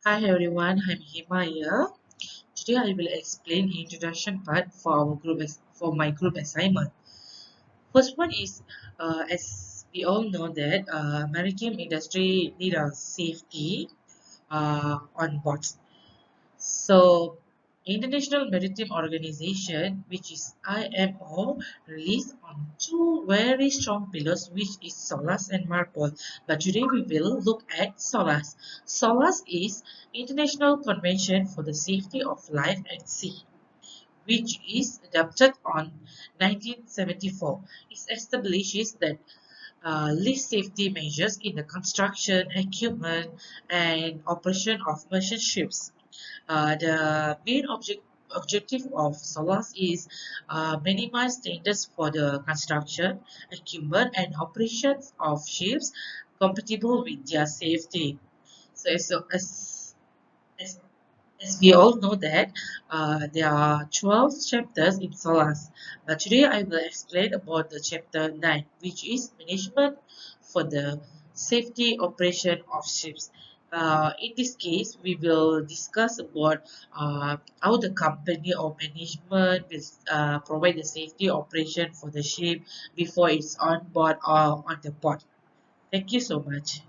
Hi everyone, I'm Hima here. Today I will explain the introduction part for our for my group assignment. First one is, as we all know that maritime industry need a safety on boards. So, International Maritime Organization, which is IMO, released on two very strong pillars, which is SOLAS and MARPOL. But today we will look at SOLAS. SOLAS is International Convention for the Safety of Life at Sea, which is adopted on 1974. It establishes that lift safety measures in the construction, equipment, and operation of merchant ships. The main objective of SOLAS is minimize standards for the construction, equipment, and operations of ships compatible with their safety. So as, as we all know that there are 12 chapters in SOLAS, but today I will explain about the chapter 9, which is management for the safety operation of ships. In this case, we will discuss about how the company or management will provide the safety operation for the ship before it's on board or on the port. Thank you so much.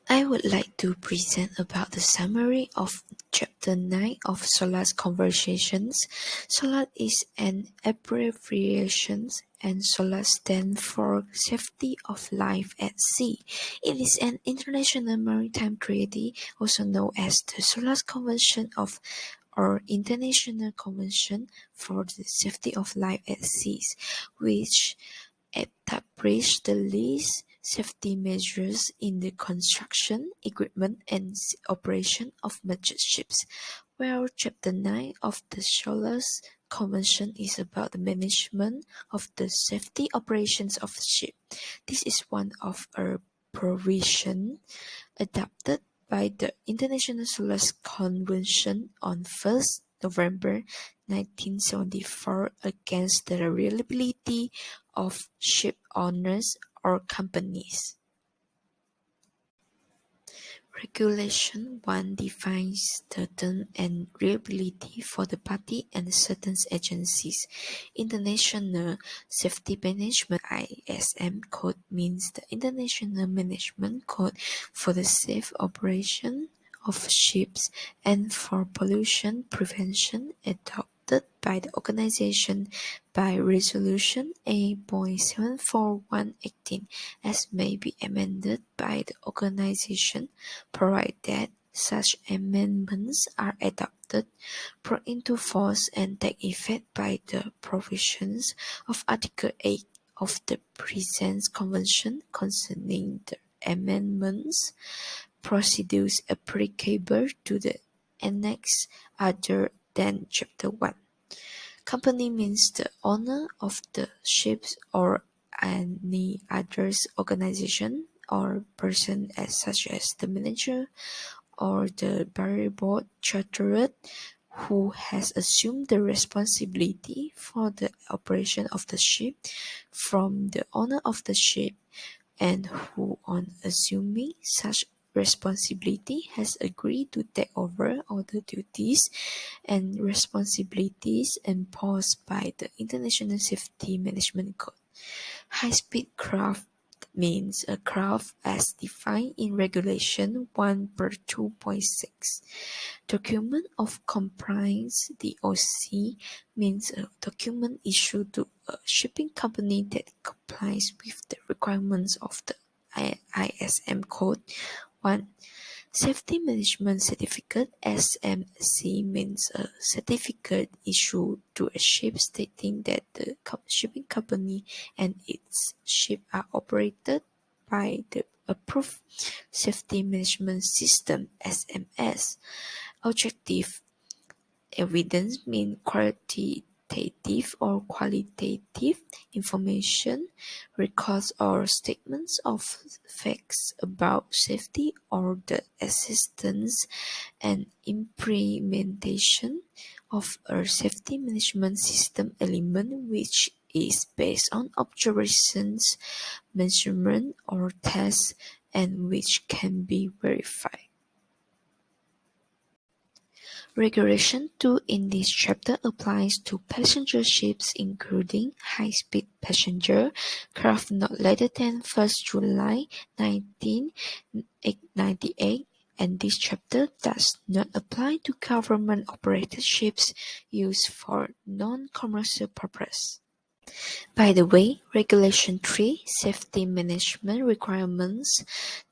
I would like to present about the summary of Chapter 9 of SOLAS Conversations. SOLAS is an abbreviation and SOLAS stands for Safety of Life at Sea. It is an international maritime treaty, also known as the SOLAS Convention of or International Convention for the Safety of Life at Seas, which establish the least safety measures in the construction, equipment, and operation of merchant ships, while Chapter 9 of the SOLAS Convention is about the management of the safety operations of the ship. This is one of a provision adopted by the International SOLAS Convention on 1st November 1974 against the reliability of ship owners or companies. Regulation 1 defines the term and reliability for the party and certain agencies. International Safety Management (ISM) Code means the International Management Code for the safe operation of ships and for pollution prevention adopted by the organization by Resolution A.74118 as may be amended by the organization, provided that such amendments are adopted, brought into force and take effect by the provisions of Article 8 of the present Convention concerning the amendments, procedures applicable to the Annex other than Chapter 1. Company means the owner of the ships or any other organization or person such as the manager or the bareboat charterer who has assumed the responsibility for the operation of the ship from the owner of the ship and who on assuming such responsibility has agreed to take over all the duties and responsibilities imposed by the International Safety Management Code. High-speed craft means a craft as defined in Regulation 1 per 2.6. Document of Compliance (DOC) means a document issued to a shipping company that complies with the requirements of the ISM Code. 1. Safety Management Certificate (SMC) means a certificate issued to a ship stating that the shipping company and its ship are operated by the approved Safety Management System (SMS). Objective evidence means quantitative or qualitative information, records or statements of facts about safety or the existence and implementation of a safety management system element which is based on observations, measurement or tests and which can be verified. Regulation 2 in this chapter applies to passenger ships including high-speed passenger craft not later than 1st July 1998, and this chapter does not apply to government-operated ships used for non-commercial purpose. By the way, Regulation 3, Safety Management Requirements,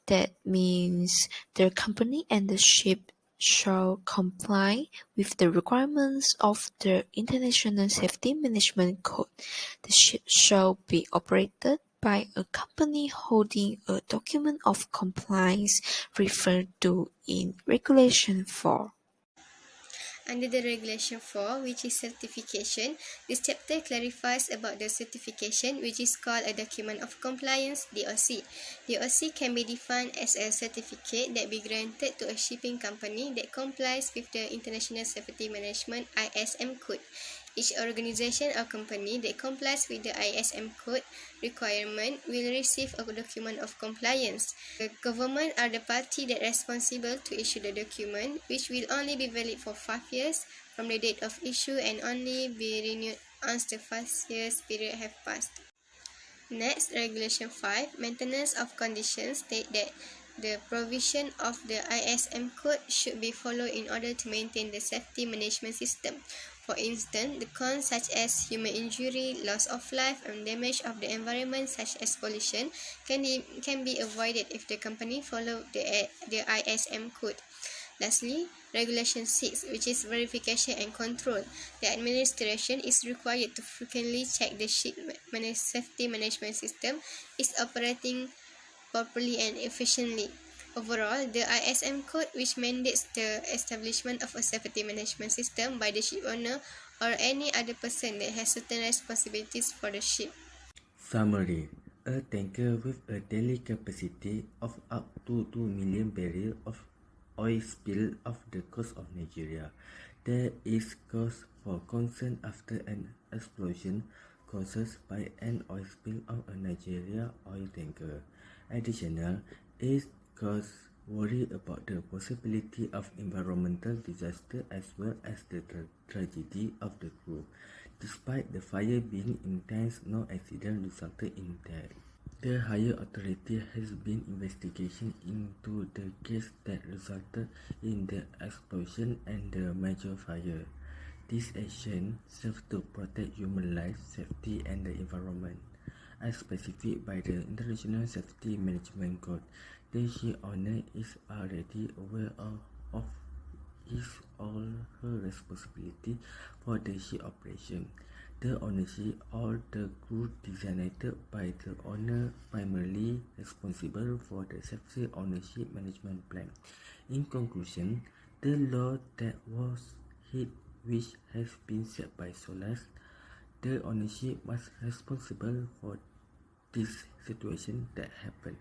that means the company and the ship shall comply with the requirements of the International Safety Management Code. The ship shall be operated by a company holding a document of compliance referred to in Regulation 4. Under the Regulation 4, which is certification, this chapter clarifies about the certification, which is called a Document of Compliance, DOC. DOC can be defined as a certificate that be granted to a shipping company that complies with the International Safety Management ISM code. Each organization or company that complies with the ISM code requirement will receive a document of compliance. The government are the party that responsible to issue the document, which will only be valid for 5 years from the date of issue and only be renewed once the 5 years period have passed. Next, Regulation 5, Maintenance of Conditions, state that the provision of the ISM code should be followed in order to maintain the safety management system. For instance, the cons such as human injury, loss of life, and damage of the environment such as pollution can be avoided if the company follow the ISM code. Lastly, Regulation 6, which is verification and control. The administration is required to frequently check the ship safety management system is operating properly and efficiently. Overall, the ISM code, which mandates the establishment of a safety management system by the ship owner or any other person that has certain responsibilities for the ship. Summary: a tanker with a daily capacity of up to 2 million barrels of oil spilled off the coast of Nigeria. There is cause for concern after an explosion caused by an oil spill on a Nigeria oil tanker. Additional, it causes worry about the possibility of environmental disaster as well as the tragedy of the crew. Despite the fire being intense, no accident resulted in death. The higher authority has been investigation into the case that resulted in the explosion and the major fire. This action serves to protect human life, safety, and the environment. As specified by the International Safety Management Code, the ship owner is already aware of his or her responsibility for the ship operation. The ownership or the crew designated by the owner primarily responsible for the safety ownership management plan. In conclusion, the law that was hit, which has been set by SOLAS, the ownership was responsible for this situation that happened.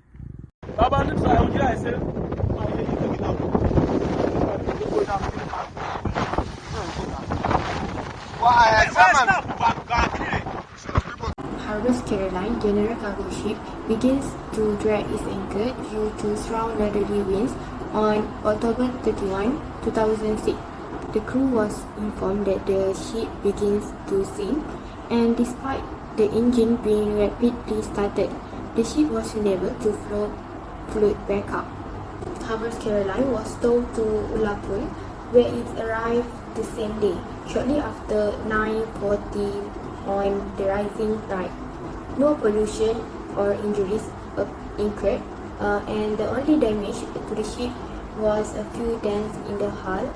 Harvest Caroline general cargo ship begins to drag its anchor due to strong northerly winds on October 31, 2006. The crew was informed that the ship begins to sink, and despite the engine being rapidly started, the ship was unable to float back up. Harvest Caroline was towed to Ulapul, where it arrived the same day, shortly after 9:40 on the rising tide. No pollution or injuries incurred, and the only damage to the ship was a few dents in the hull,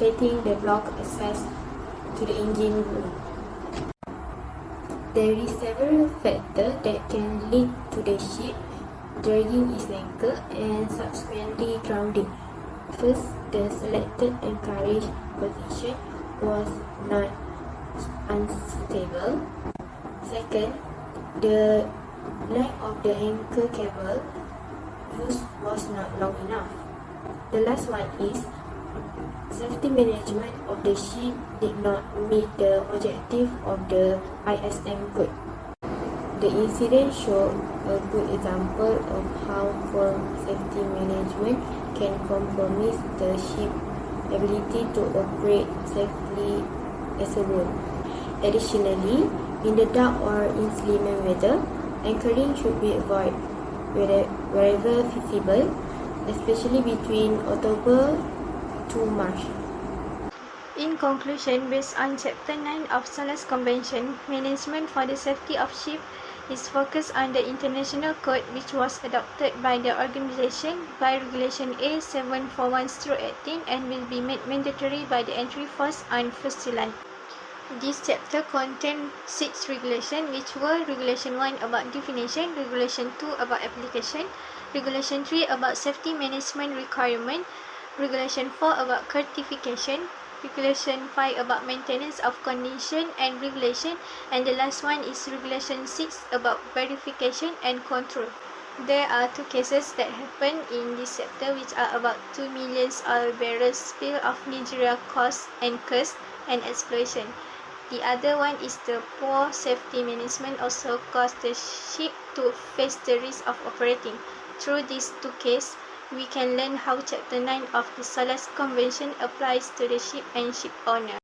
letting the block access to the engine room. There is several factors that can lead to the ship dragging its anchor and subsequently grounding. First, the selected anchorage position was not unstable. Second, the length of the anchor cable used was not long enough. The last one is safety management of the ship did not meet the objective of the ISM code. The incident showed a good example of how poor safety management can compromise the ship ability to operate safely as a whole. Additionally, in the dark or inclement weather, anchoring should be avoided wherever feasible, especially between October to March. In conclusion, based on Chapter 9 of SOLAS Convention, management for the safety of ships is focused on the international code which was adopted by the organization by Regulation A 741/18 and will be made mandatory by the entry force on 1st July. This chapter contains 6 regulations, which were Regulation 1 about definition, Regulation 2 about application, Regulation 3 about safety management requirement, Regulation 4 about certification, Regulation 5 about maintenance of condition and regulation, and the last one is Regulation 6 about verification and control. There are 2 cases that happened in this chapter, which are about 2 million oil barrels spill of Nigeria caused anchors and explosion. The other one is the poor safety management also caused the ship to face the risk of operating. Through these 2 cases, we can learn how Chapter 9 of the SOLAS Convention applies to the ship and ship owner.